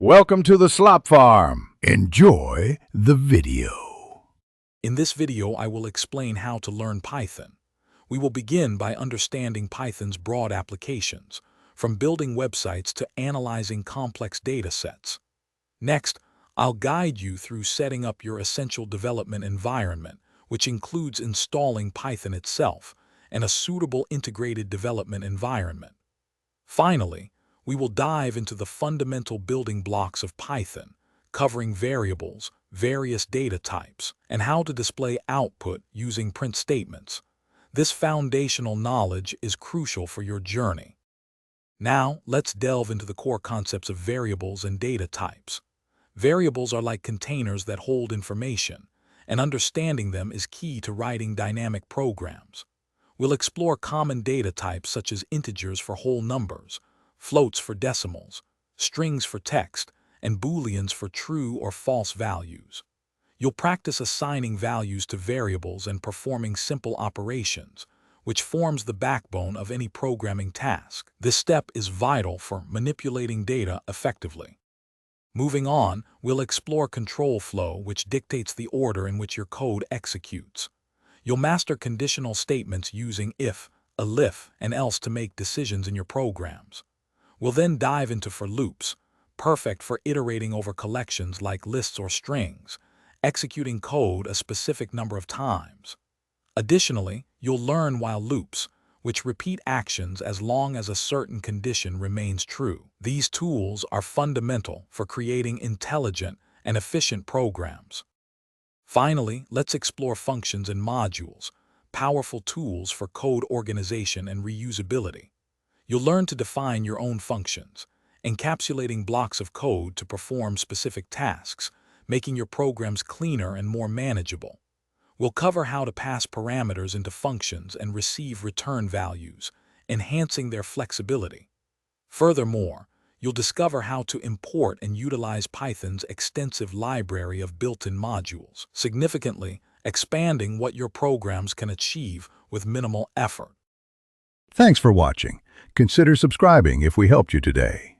Welcome to the Slop Farm. Enjoy the video. In this video, I will explain how to learn Python. We will begin by understanding Python's broad applications, from building websites to analyzing complex data sets. Next, I'll guide you through setting up your essential development environment, which includes installing Python itself and a suitable integrated development environment. Finally, we will dive into the fundamental building blocks of Python, covering variables, various data types, and how to display output using print statements. This foundational knowledge is crucial for your journey. Now, let's delve into the core concepts of variables and data types. Variables are like containers that hold information, and understanding them is key to writing dynamic programs. We'll explore common data types such as integers for whole numbers, floats for decimals, strings for text, and booleans for true or false values. You'll practice assigning values to variables and performing simple operations, which forms the backbone of any programming task. This step is vital for manipulating data effectively. Moving on, we'll explore control flow, which dictates the order in which your code executes. You'll master conditional statements using if, elif, and else to make decisions in your programs. We'll then dive into for loops, perfect for iterating over collections like lists or strings, executing code a specific number of times. Additionally, you'll learn while loops, which repeat actions as long as a certain condition remains true. These tools are fundamental for creating intelligent and efficient programs. Finally, let's explore functions and modules, powerful tools for code organization and reusability. You'll learn to define your own functions, encapsulating blocks of code to perform specific tasks, making your programs cleaner and more manageable. We'll cover how to pass parameters into functions and receive return values, enhancing their flexibility. Furthermore, you'll discover how to import and utilize Python's extensive library of built-in modules, significantly expanding what your programs can achieve with minimal effort. Thanks for watching. Consider subscribing if we helped you today.